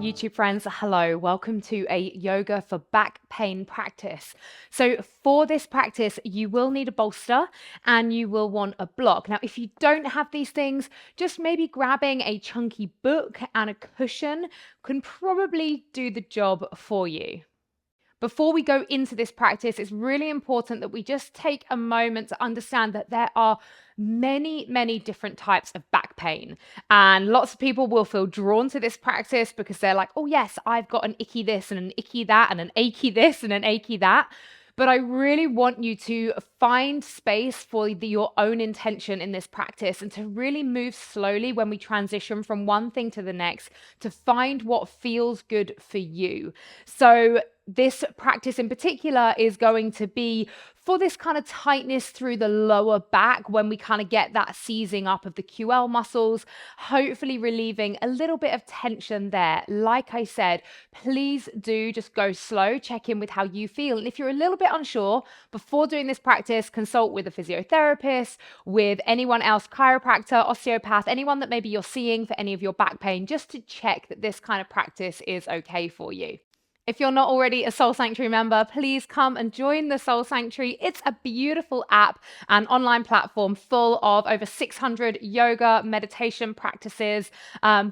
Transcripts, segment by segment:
YouTube friends, hello. Welcome to a yoga for back pain practice. So for this practice, you will need a bolster and you will want a block. Now, if you don't have these things, just maybe grabbing a chunky book and a cushion can probably do the job for you. Before we go into this practice, it's really important that we just take a moment to understand that there are many different types of back pain. And lots of people will feel drawn to this practice because they're like, oh, yes, I've got an icky this and an icky that and an achy this and an achy that. But I really want you to find space for your own intention in this practice and to really move slowly when we transition from one thing to the next to find what feels good for you. So this practice in particular is going to be for this kind of tightness through the lower back when we kind of get that seizing up of the QL muscles, hopefully relieving a little bit of tension there. Like I said, please do just go slow, check in with how you feel. And if you're a little bit unsure, before doing this practice, consult with a physiotherapist, with anyone else, chiropractor, osteopath, anyone that maybe you're seeing for any of your back pain, just to check that this kind of practice is okay for you. If you're not already a Soul Sanctuary member, please come and join the Soul Sanctuary. It's a beautiful app and online platform full of over 600 yoga, meditation practices,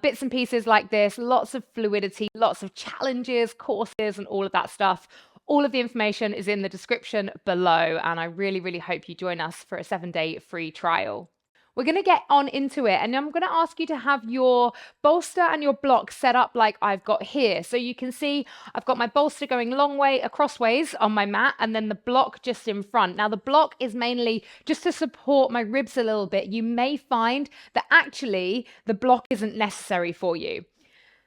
bits and pieces like this, lots of fluidity, lots of challenges, courses, and all of that stuff. All of the information is in the description below, and I really hope you join us for a 7-day free trial. We're going to get on into it, and I'm going to ask you to have your bolster and your block set up like I've got here. So you can see I've got my bolster going long way across ways on my mat, and then the block just in front. Now the block is mainly just to support my ribs a little bit. You may find that actually the block isn't necessary for you.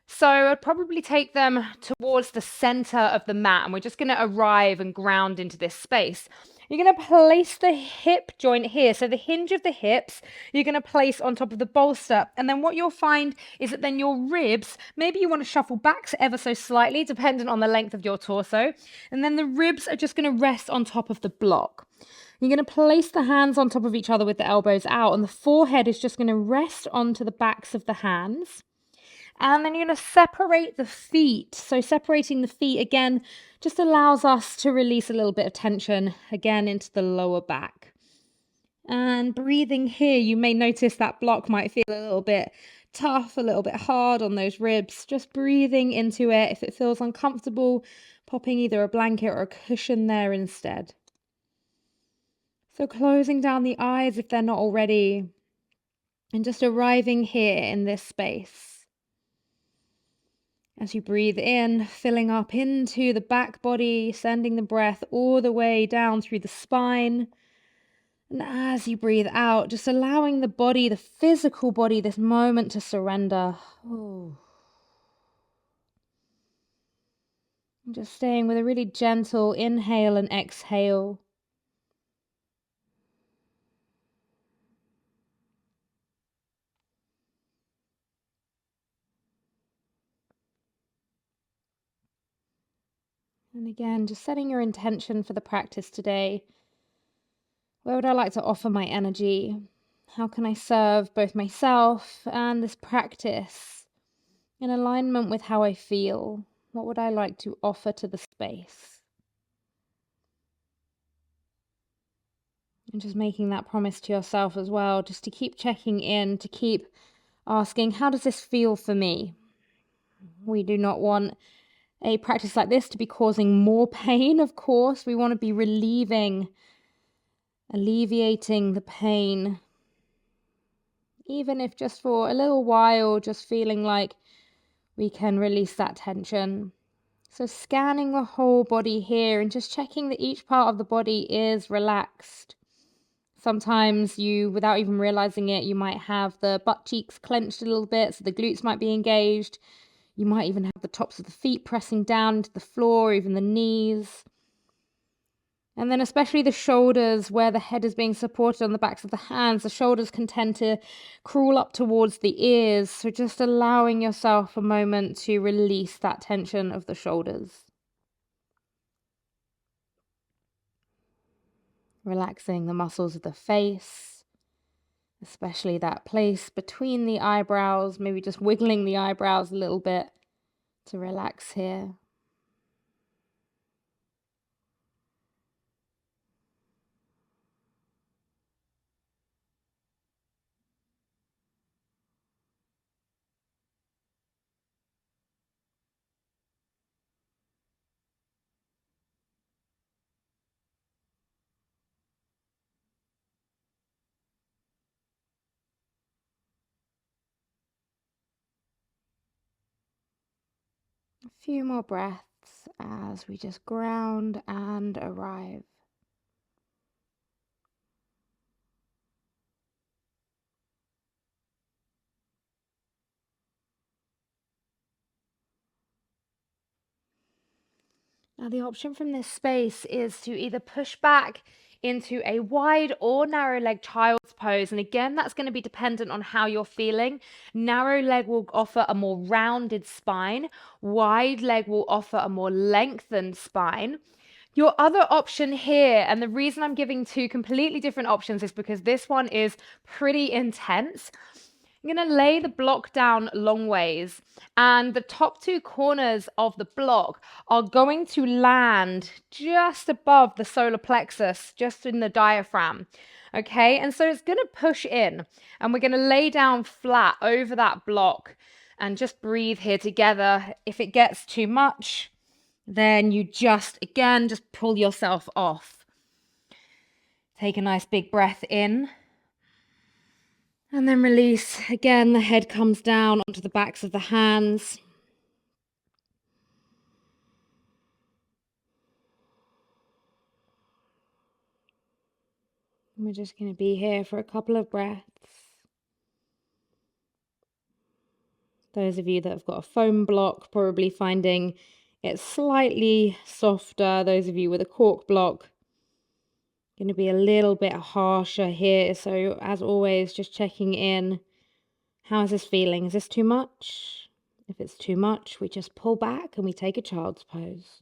So I'd probably take them towards the center of the mat, and we're just going to arrive and ground into this space. You're going to place the hip joint here. So the hinge of the hips, you're going to place on top of the bolster. And then what you'll find is that then your ribs, maybe you want to shuffle back ever so slightly, depending on the length of your torso. And then the ribs are just going to rest on top of the block. You're going to place the hands on top of each other with the elbows out, and the forehead is just going to rest onto the backs of the hands. And then you're going to separate the feet. So separating the feet again just allows us to release a little bit of tension again into the lower back. And breathing here, you may notice that block might feel a little bit tough, a little bit hard on those ribs. Just breathing into it. If it feels uncomfortable, popping either a blanket or a cushion there instead. So closing down the eyes if they're not already, and just arriving here in this space. As you breathe in, filling up into the back body, sending the breath all the way down through the spine. And as you breathe out, just allowing the body, the physical body, this moment to surrender. Oh. And just staying with a really gentle inhale and exhale. And again, just setting your intention for the practice today. Where would I like to offer my energy? How can I serve both myself and this practice in alignment with how I feel? What would I like to offer to the space? And just making that promise to yourself as well, just to keep checking in, to keep asking, how does this feel for me? We do not want a practice like this to be causing more pain, of course. We want to be alleviating the pain, even if just for a little while, just feeling like we can release that tension. So scanning the whole body here and just checking that each part of the body is relaxed. Sometimes you, without even realizing it, you might have the butt cheeks clenched a little bit, so the glutes might be engaged. You might even have the tops of the feet pressing down into the floor, even the knees. And then especially the shoulders, where the head is being supported on the backs of the hands, the shoulders can tend to crawl up towards the ears. So just allowing yourself a moment to release that tension of the shoulders. Relaxing the muscles of the face, especially that place between the eyebrows, maybe just wiggling the eyebrows a little bit to relax here. A few more breaths as we just ground and arrive. Now, the option from this space is to either push back into a wide or narrow leg child's pose. And again, that's going to be dependent on how you're feeling. Narrow leg will offer a more rounded spine. Wide leg will offer a more lengthened spine. Your other option here, and the reason I'm giving two completely different options is because this one is pretty intense. I'm going to lay the block down long ways, and the top two corners of the block are going to land just above the solar plexus, just in the diaphragm. Okay, and so it's going to push in, and we're going to lay down flat over that block and just breathe here together. If it gets too much, then you just pull yourself off. Take a nice big breath in. And then release. Again, the head comes down onto the backs of the hands. And we're just going to be here for a couple of breaths. Those of you that have got a foam block, probably finding it slightly softer. Those of you with a cork block, going to be a little bit harsher here. So as always, just checking in. How is this feeling? Is this too much? If it's too much, we just pull back and we take a child's pose.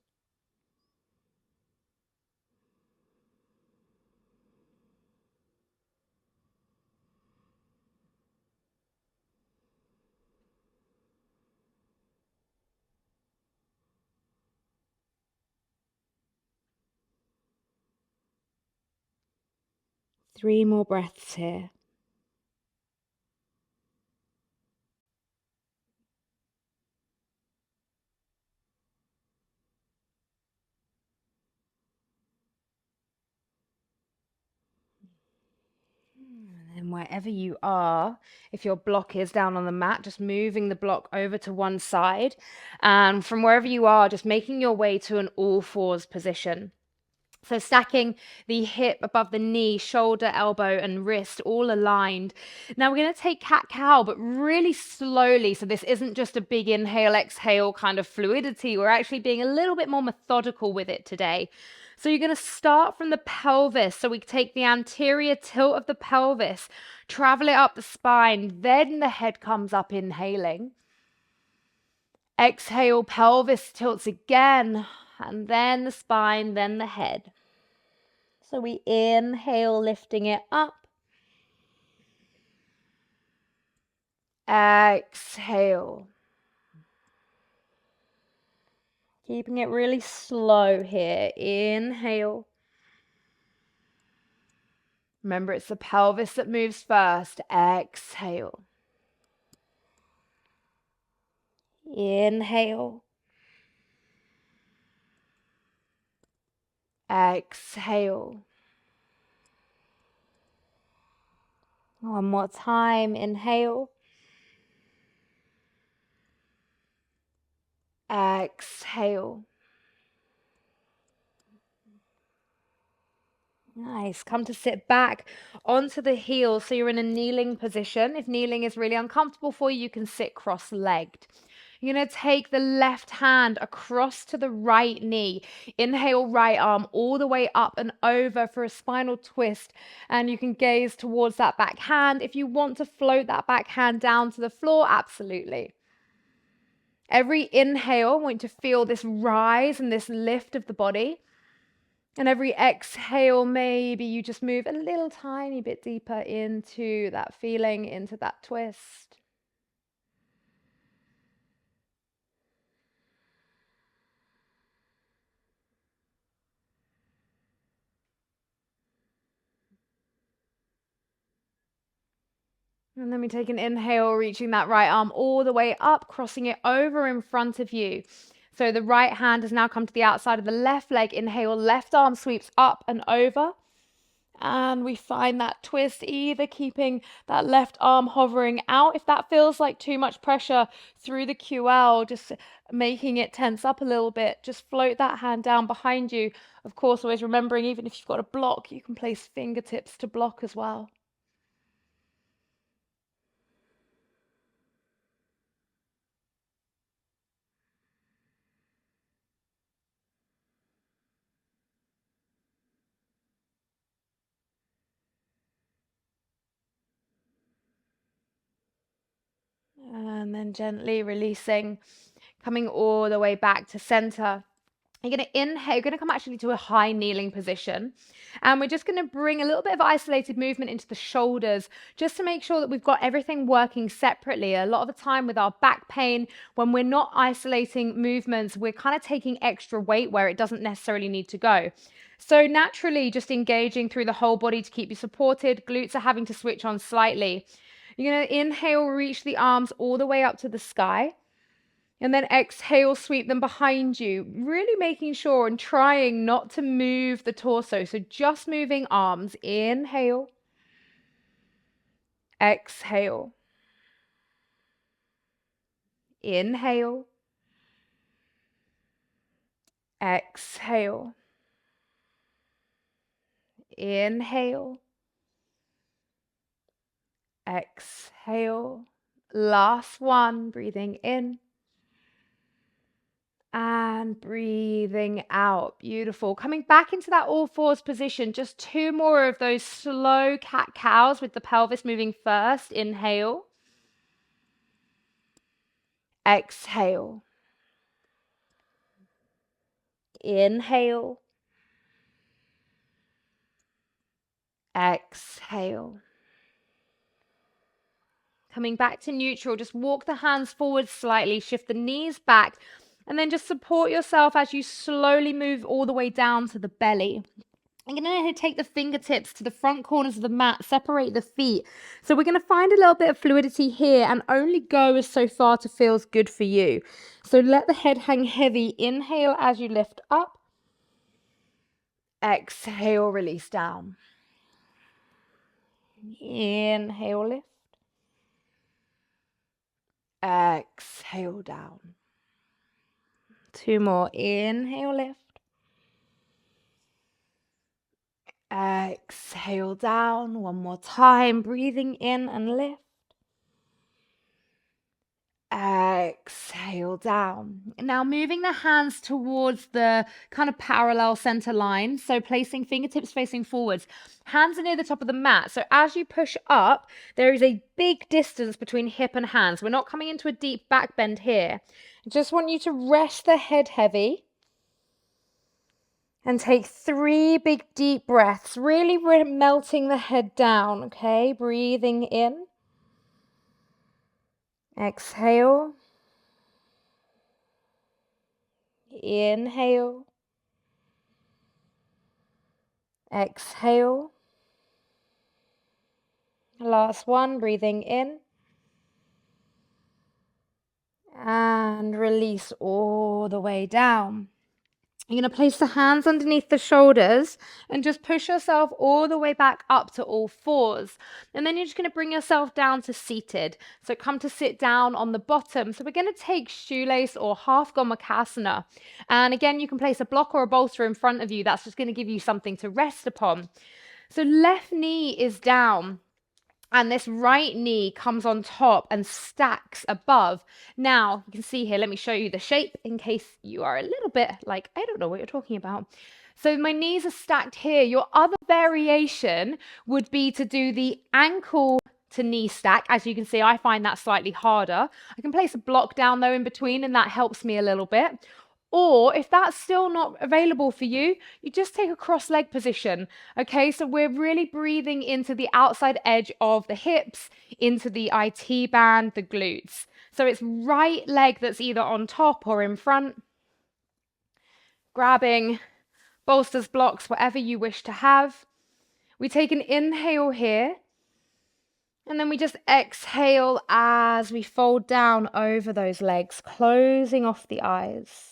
Three more breaths here. And wherever you are, if your block is down on the mat, just moving the block over to one side. And from wherever you are, just making your way to an all fours position. So stacking the hip above the knee, shoulder, elbow, and wrist all aligned. Now we're going to take cat-cow, but really slowly. So this isn't just a big inhale, exhale kind of fluidity. We're actually being a little bit more methodical with it today. So you're going to start from the pelvis. So we take the anterior tilt of the pelvis, travel it up the spine, then the head comes up, inhaling. Exhale, pelvis tilts again, and then the spine, then the head. So we inhale, lifting it up. Exhale. Keeping it really slow here. Inhale. Remember, it's the pelvis that moves first. Exhale. Inhale. Exhale. One more time. Inhale. Exhale. Nice. Come to sit back onto the heels. So you're in a kneeling position. If kneeling is really uncomfortable for you, you can sit cross-legged. You're going to take the left hand across to the right knee. Inhale, right arm all the way up and over for a spinal twist. And you can gaze towards that back hand. If you want to float that back hand down to the floor, absolutely. Every inhale, I want you to feel this rise and this lift of the body. And every exhale, maybe you just move a little tiny bit deeper into that feeling, into that twist. And then we take an inhale, reaching that right arm all the way up, crossing it over in front of you. So the right hand has now come to the outside of the left leg. Inhale, left arm sweeps up and over. And we find that twist, either keeping that left arm hovering out. If that feels like too much pressure through the QL, just making it tense up a little bit, just float that hand down behind you. Of course, always remembering, even if you've got a block, you can place fingertips to block as well. And then gently releasing, coming all the way back to center. You're going to inhale, you're going to come actually to a high kneeling position. And we're just going to bring a little bit of isolated movement into the shoulders, just to make sure that we've got everything working separately. A lot of the time with our back pain, when we're not isolating movements, we're kind of taking extra weight where it doesn't necessarily need to go. So naturally, just engaging through the whole body to keep you supported. Glutes are having to switch on slightly. You're going to inhale, reach the arms all the way up to the sky. And then exhale, sweep them behind you, really making sure and trying not to move the torso. So just moving arms. Inhale, exhale, inhale, exhale, inhale, exhale. Last one, breathing in. And breathing out. Beautiful. Coming back into that all fours position. Just two more of those slow cat-cows with the pelvis moving first. Inhale. Exhale. Inhale. Exhale. Coming back to neutral. Just walk the hands forward slightly. Shift the knees back. And then just support yourself as you slowly move all the way down to the belly. I'm going to take the fingertips to the front corners of the mat, separate the feet. So we're going to find a little bit of fluidity here and only go as so far to feels good for you. So let the head hang heavy. Inhale as you lift up. Exhale, release down. Inhale, lift. Exhale, down. Two more. Inhale, lift. Exhale, down. One more time. Breathing in and lift. Exhale, down. Now moving the hands towards the kind of parallel center line. So placing fingertips facing forwards. Hands are near the top of the mat. So as you push up, there is a big distance between hip and hands. We're not coming into a deep back bend here. I just want you to rest the head heavy. And take 3 big deep breaths. Really melting the head down, okay? Breathing in. Exhale. Inhale. Exhale. Last one, breathing in. And release all the way down. You're going to place the hands underneath the shoulders and just push yourself all the way back up to all fours. And then you're just going to bring yourself down to seated. So come to sit down on the bottom. So we're going to take shoelace or half gomakasana. And again, you can place a block or a bolster in front of you. That's just going to give you something to rest upon. So left knee is down. And this right knee comes on top and stacks above. Now, you can see here, let me show you the shape in case you are a little bit like, I don't know what you're talking about. So my knees are stacked here. Your other variation would be to do the ankle to knee stack. As you can see, I find that slightly harder. I can place a block down though in between and that helps me a little bit. Or if that's still not available for you, you just take a cross leg position. Okay, so we're really breathing into the outside edge of the hips, into the IT band, the glutes. So it's right leg that's either on top or in front. Grabbing bolsters, blocks, whatever you wish to have. We take an inhale here. And then we just exhale as we fold down over those legs, closing off the eyes.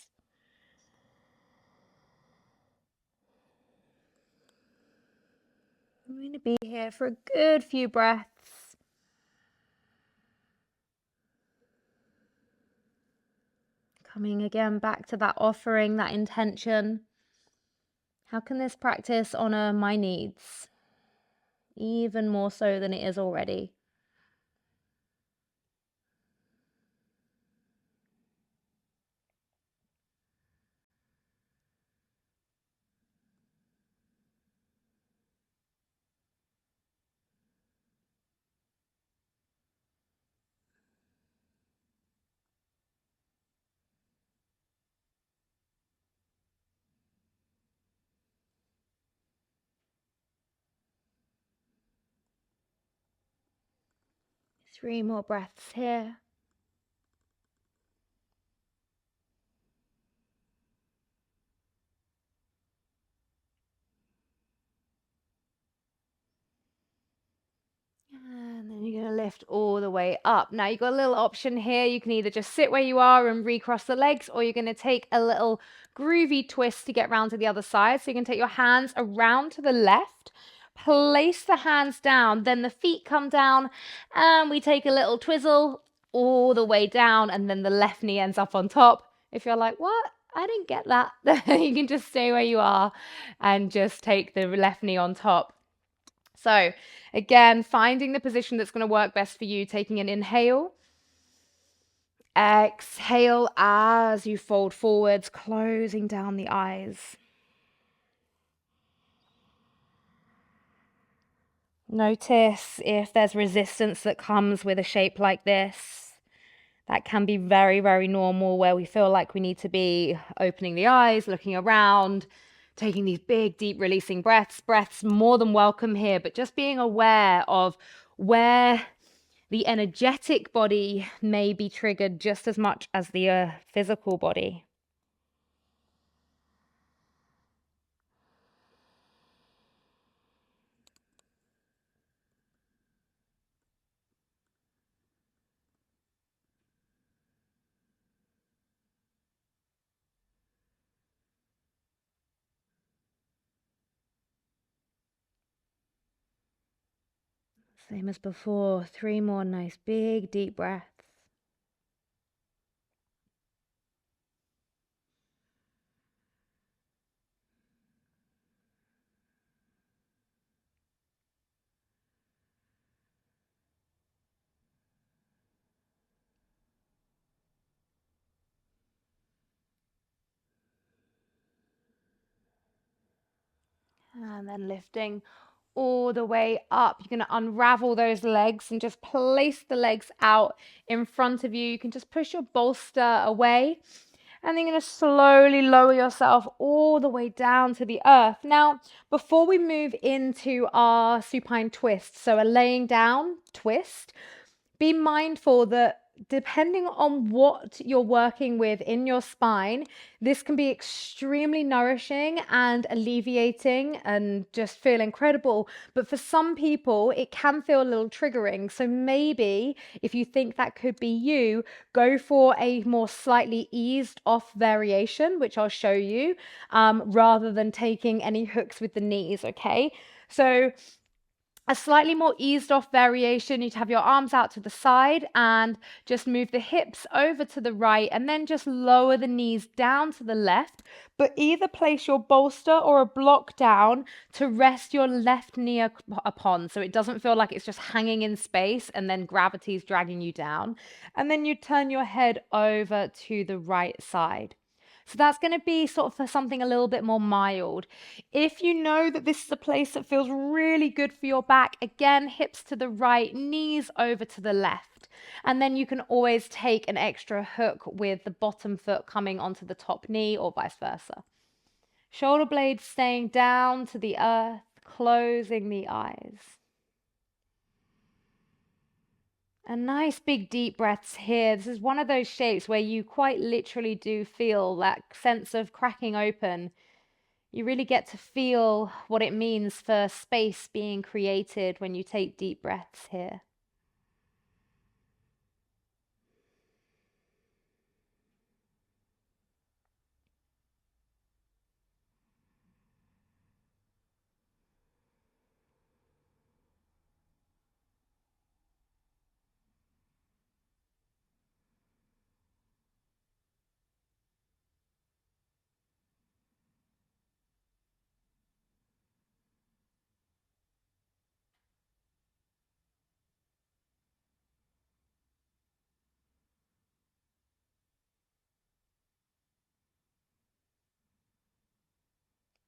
I'm going to be here for a good few breaths. Coming again back to that offering, that intention. How can this practice honor my needs? Even more so than it is already. 3 more breaths here. And then you're going to lift all the way up. Now you've got a little option here. You can either just sit where you are and recross the legs, or you're going to take a little groovy twist to get round to the other side. So you can take your hands around to the left, place the hands down, then the feet come down, and we take a little twizzle all the way down, and then the left knee ends up on top. If you're like, what? I didn't get that. You can just stay where you are and just take the left knee on top. So again, finding the position that's going to work best for you, taking an inhale. Exhale as you fold forwards, closing down the eyes. Notice if there's resistance that comes with a shape like this. That can be very, very normal, where we feel like we need to be opening the eyes, looking around, taking these big, deep releasing breaths. Breaths more than welcome here, but just being aware of where the energetic body may be triggered just as much as the physical body. Same as before, 3 more nice big deep breaths. And then lifting all the way up. You're going to unravel those legs and just place the legs out in front of you. You can just push your bolster away. And then you're going to slowly lower yourself all the way down to the earth. Now, before we move into our supine twist, so a laying down twist, be mindful that depending on what you're working with in your spine, this can be extremely nourishing and alleviating and just feel incredible. But for some people, it can feel a little triggering. So maybe if you think that could be you, go for a more slightly eased off variation, which I'll show you, rather than taking any hooks with the knees, okay? So a slightly more eased off variation, you'd have your arms out to the side and just move the hips over to the right, and then just lower the knees down to the left, but either place your bolster or a block down to rest your left knee upon, so it doesn't feel like it's just hanging in space and then gravity's dragging you down. And then you turn your head over to the right side. So that's going to be sort of for something a little bit more mild. If you know that this is a place that feels really good for your back, again, hips to the right, knees over to the left. And then you can always take an extra hook with the bottom foot coming onto the top knee or vice versa. Shoulder blades staying down to the earth, closing the eyes. And nice big deep breaths here. This is one of those shapes where you quite literally do feel that sense of cracking open. You really get to feel what it means for space being created when you take deep breaths here.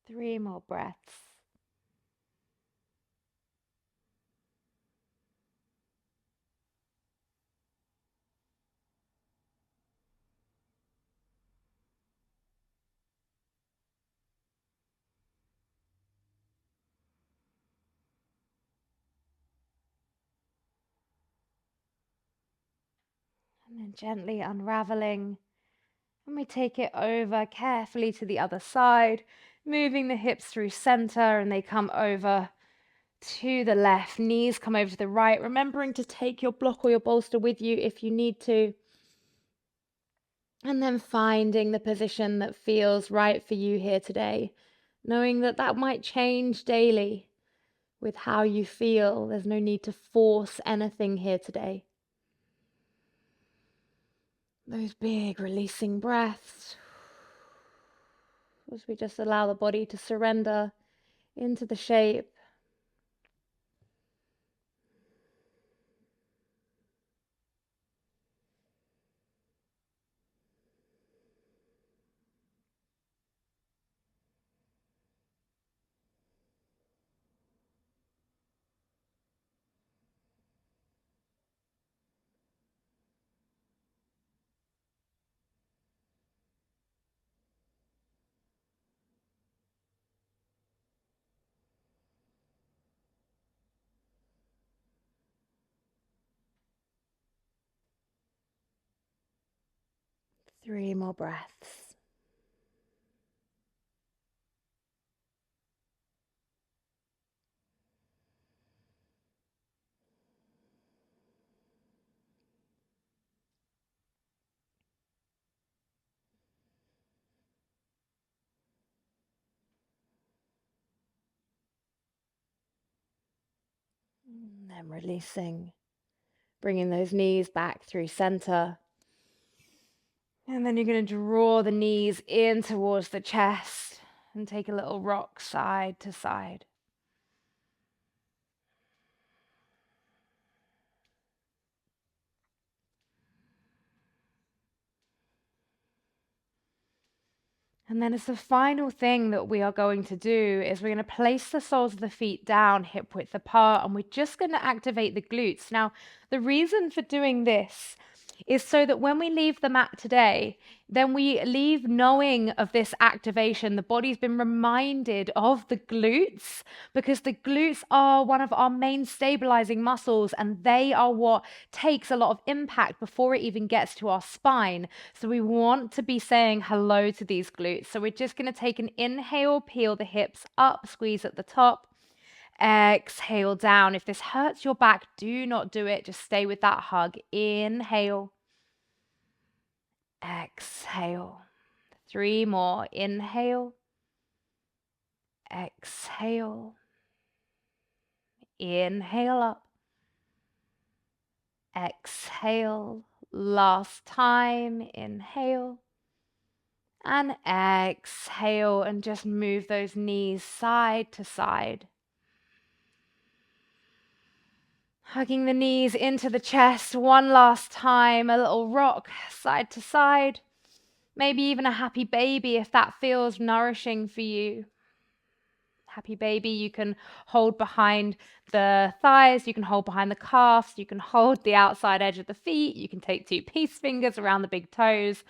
Three more breaths. And then gently unraveling. And we take it over carefully to the other side, moving the hips through center, and they come over to the left. Knees come over to the right, remembering to take your block or your bolster with you if you need to. And then finding the position that feels right for you here today, knowing that that might change daily with how you feel. There's no need to force anything here today. Those big releasing breaths as we just allow the body to surrender into the shape. Three more breaths. And then releasing, bringing those knees back through center. And then you're going to draw the knees in towards the chest and take a little rock side to side. And then as the final thing that we are going to do is we're going to place the soles of the feet down, hip width apart, and we're just going to activate the glutes. Now, the reason for doing this is so that when we leave the mat today, then we leave knowing of this activation. The body's been reminded of the glutes because the glutes are one of our main stabilizing muscles, and they are what takes a lot of impact before it even gets to our spine. So we want to be saying hello to these glutes. So we're just going to take an inhale, peel the hips up, squeeze at the top. Exhale down. If this hurts your back, do not do it. Just stay with that hug. Inhale. Exhale. Three more. Inhale. Exhale. Inhale up. Exhale. Last time. Inhale. And exhale. And just move those knees side to side. Hugging the knees into the chest one last time, a little rock side to side. Maybe even a happy baby if that feels nourishing for you. Happy baby, you can hold behind the thighs, you can hold behind the calves, you can hold the outside edge of the feet, you can take 2 peace fingers around the big toes.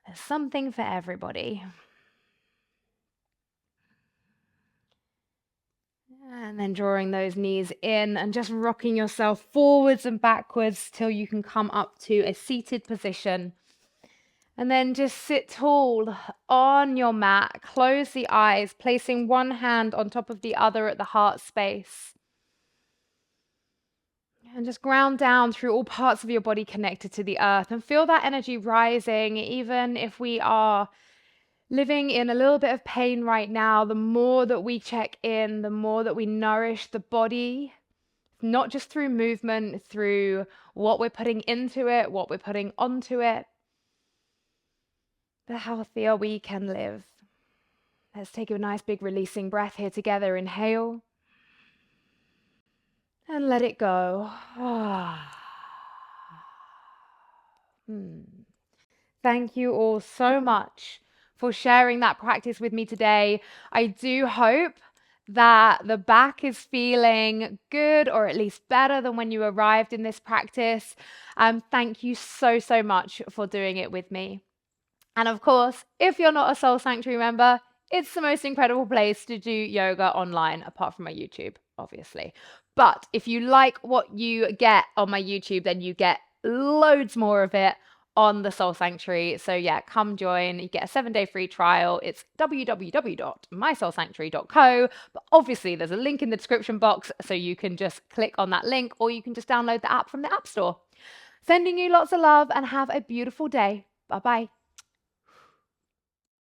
There's something for everybody. And then drawing those knees in and just rocking yourself forwards and backwards till you can come up to a seated position. And then just sit tall on your mat, close the eyes, placing one hand on top of the other at the heart space. And just ground down through all parts of your body connected to the earth and feel that energy rising, even if we are living in a little bit of pain right now. The more that we check in, the more that we nourish the body, not just through movement, through what we're putting into it, what we're putting onto it, the healthier we can live. Let's take a nice big releasing breath here together. Inhale and let it go. Thank you all so much for sharing that practice with me today. I do hope that the back is feeling good, or at least better than when you arrived in this practice. Thank you so, so much for doing it with me. And of course, if you're not a Soul Sanctuary member, it's the most incredible place to do yoga online, apart from my YouTube, obviously. But if you like what you get on my YouTube, then you get loads more of it on the Soul Sanctuary. So yeah, come join. You get a 7-day free trial. It's www.mysoulsanctuary.co. But obviously there's a link in the description box, so you can just click on that link, or you can just download the app from the App Store. Sending you lots of love and have a beautiful day. Bye-bye.